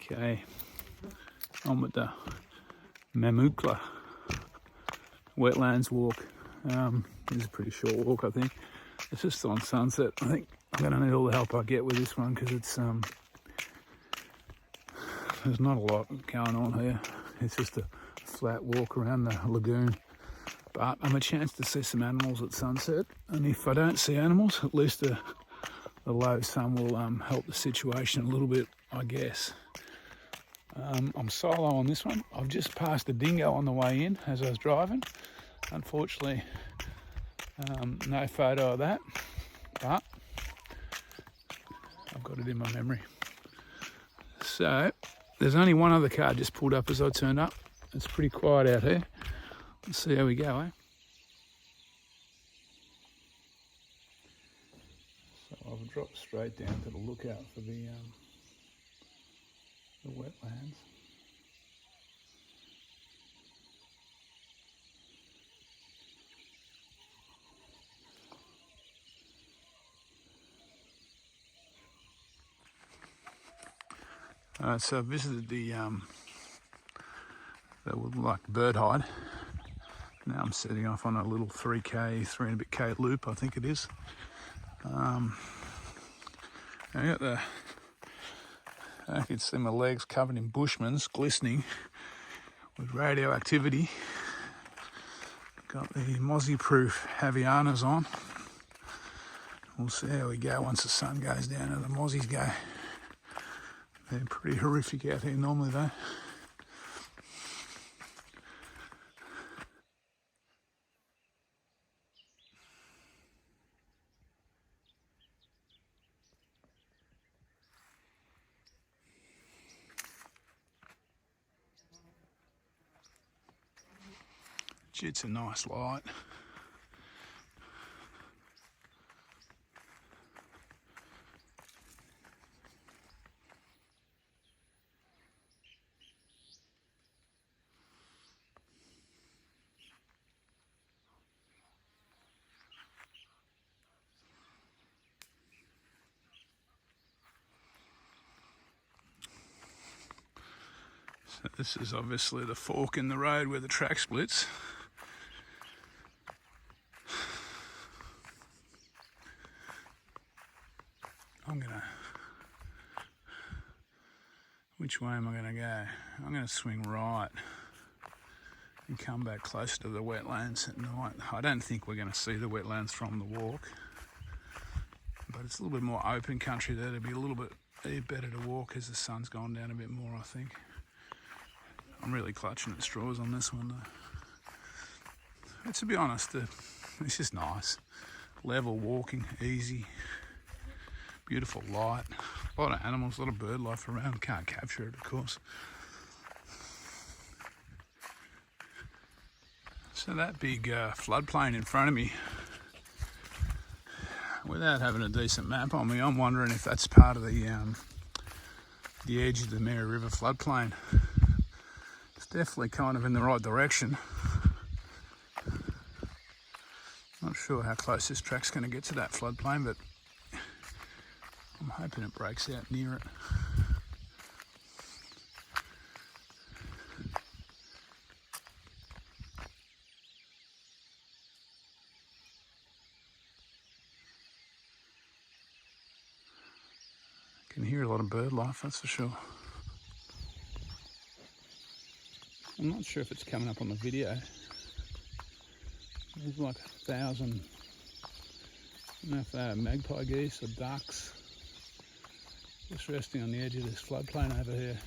Okay, on with the Mamukala Wetlands walk. This is a pretty short walk, I think. It's just on sunset. I think I'm going to need all the help I get with this one because it's there's not a lot going on here. It's just a flat walk around the lagoon. But I'm a chance to see some animals at sunset. And if I don't see animals, at least the low sun will help the situation a little bit, I guess. I'm solo on this one. I've just passed a dingo on the way in as I was driving. Unfortunately, no photo of that, but I've got it in my memory. So there's only one other car just pulled up as I turned up. It's pretty quiet out here. Let's see how we go, eh? So I've dropped straight down to the lookout for the wetlands. So I visited the like bird hide. Now I'm setting off on a little 3 and a bit K loop, I think it is. I can see my legs covered in bushmans, glistening with radioactivity. Got the mozzie-proof Havianas on. We'll see how we go once the sun goes down and the mozzies go. They're pretty horrific out here normally though. Gee, it's a nice light. So this is obviously the fork in the road where the track splits. Which way am I going to go? I'm going to swing right and come back closer to the wetlands at night. I don't think we're going to see the wetlands from the walk, but it's a little bit more open country there. It'll be a little bit better to walk as the sun's gone down a bit more, I think. I'm really clutching at straws on this one though. But to be honest, it's just nice. Level walking, easy, beautiful light. A lot of animals, a lot of bird life around. Can't capture it, of course. So that big floodplain in front of me, without having a decent map on me, I'm wondering if that's part of the edge of the Mary River floodplain. It's definitely kind of in the right direction. Not sure how close this track's going to get to that floodplain, but I'm hoping it breaks out near it. I can hear a lot of bird life, that's for sure. I'm not sure if it's coming up on the video. There's like 1,000, I don't know if they're magpie geese or ducks, just resting on the edge of this floodplain over here.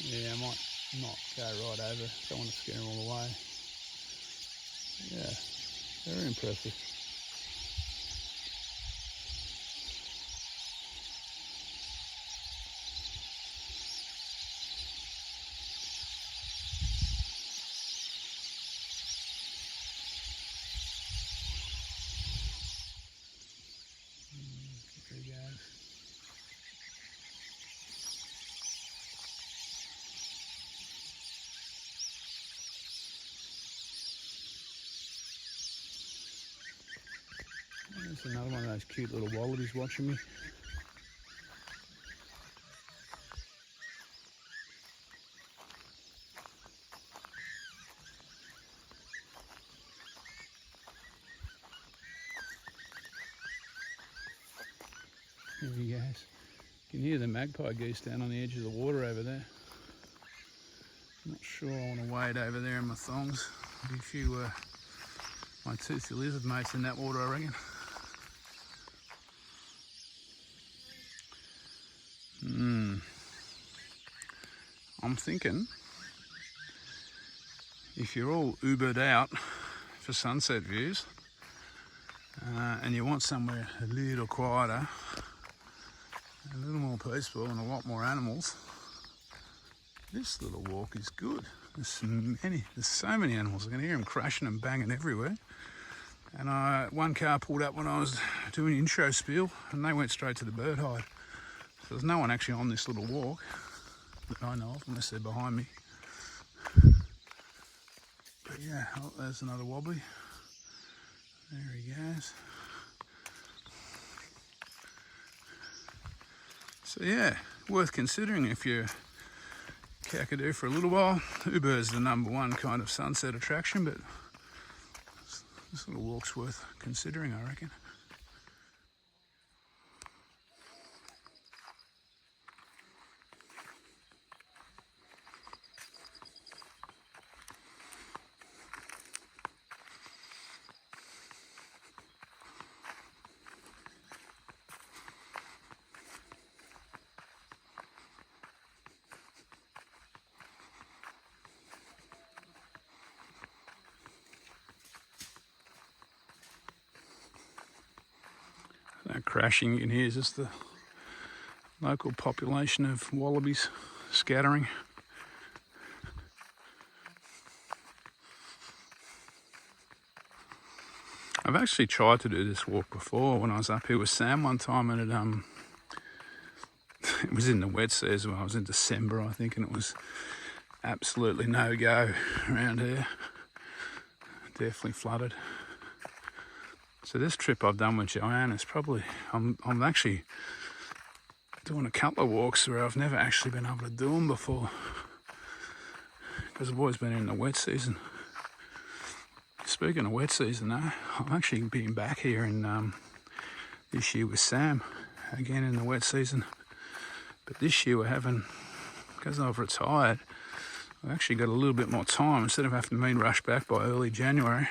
Yeah, I might not go right over. Don't want to scare them all away. Yeah, very impressive. There he goes. There's another one of those cute little wallabies watching me. There he goes. You can hear the magpie geese down on the edge of the water over there. Not sure I want to wade over there in my thongs. There'll be a few my toothy lizard mates in that water, I reckon. I'm thinking if you're all Ubered out for sunset views and you want somewhere a little quieter, a little more peaceful and a lot more animals, this little walk is good. There's so many animals. I can hear them crashing and banging everywhere. And one car pulled up when I was doing the intro spiel and they went straight to the bird hide. So there's no one actually on this little walk that I know of, unless they're behind me. But yeah, oh, there's another wobbly. There he goes. So yeah, worth considering if you're Kakadu for a little while. Uber is the #1 kind of sunset attraction, but this little walk's worth considering, I reckon. That crashing you can hear is just the local population of wallabies scattering. I've actually tried to do this walk before when I was up here with Sam one time, and it was in the wet season. I was in December, I think, and it was absolutely no go around here. Definitely flooded. So this trip I've done with Joanne is probably, I'm actually doing a couple of walks where I've never actually been able to do them before, because I've always been in the wet season. Speaking of wet season though, I'm actually being back here in this year with Sam, again in the wet season. But this year we're having, because I've retired, I've actually got a little bit more time. Instead of having to rush back by early January,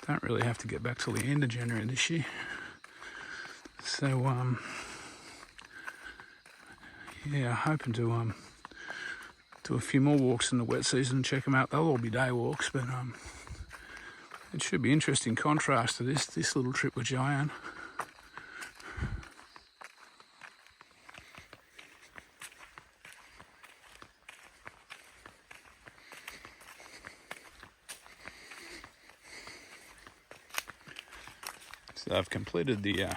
don't really have to get back till the end of January this year. So yeah, hoping to do a few more walks in the wet season and check them out. They'll all be day walks, but it should be interesting contrast to this little trip with Joanne. So I've completed the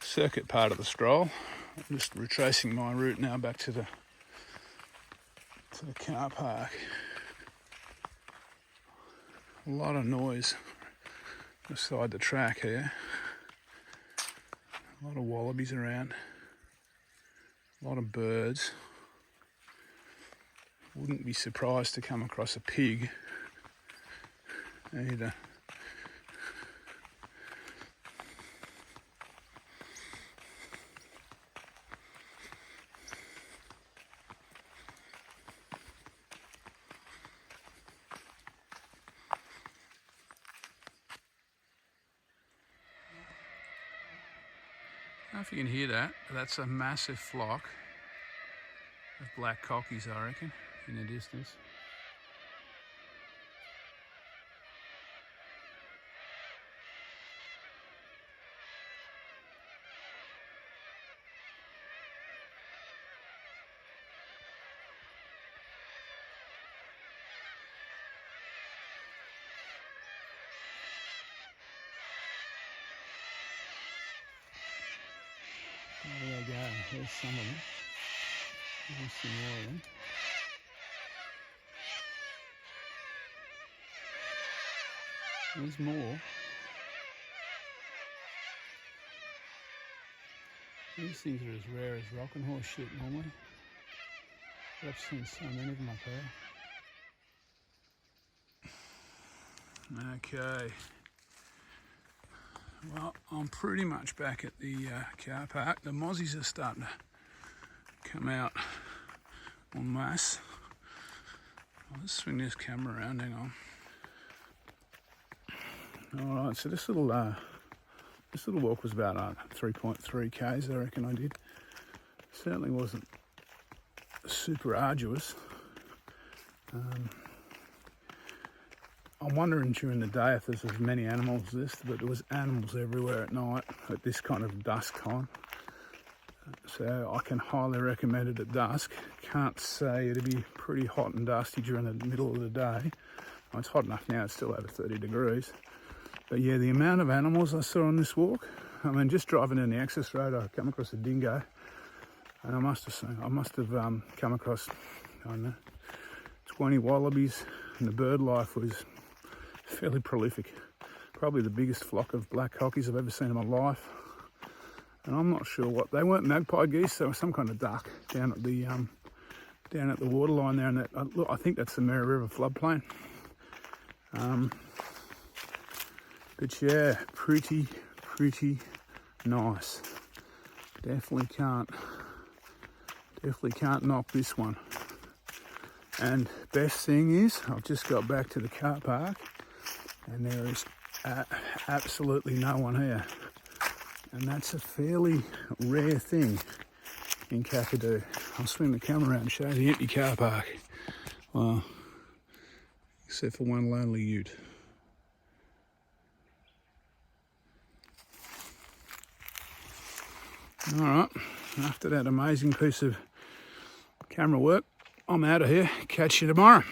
circuit part of the stroll. I'm just retracing my route now back to the car park. A lot of noise beside the track here. A lot of wallabies around. A lot of birds. Wouldn't be surprised to come across a pig either. I don't know if you can hear that, but that's a massive flock There's black cockies, I reckon, in the distance. There they go, there's some of them. There's some more of them. There's more. These things are as rare as rock and horse shit normally. But I've seen so many of them up here. Okay. Well, I'm pretty much back at the car park. The mozzies are starting to come out en masse. I'll just swing this camera around, hang on. Alright, so this little walk was about 3.3 k's, I reckon I did. Certainly wasn't super arduous. I'm wondering during the day if there's as many animals as this, but there was animals everywhere at night at this kind of dusk time. So I can highly recommend it at dusk. Can't say it'd be pretty hot and dusty during the middle of the day. Well, it's hot enough now, it's still over 30 degrees. But yeah, the amount of animals I saw on this walk, I mean, just driving down the access road, I come across a dingo, and I must have come across, I don't know, 20 wallabies, and the bird life was fairly prolific. Probably the biggest flock of black cockies I've ever seen in my life. And I'm not sure what, they weren't magpie geese, they were some kind of duck down at the waterline there, and that, look, I think that's the Mary River floodplain. But yeah, pretty nice. Definitely can't knock this one. And best thing is, I've just got back to the car park and there is absolutely no one here. And that's a fairly rare thing in Kakadu. I'll swing the camera around and show the empty car park. Well, except for one lonely ute. Alright, after that amazing piece of camera work, I'm out of here. Catch you tomorrow.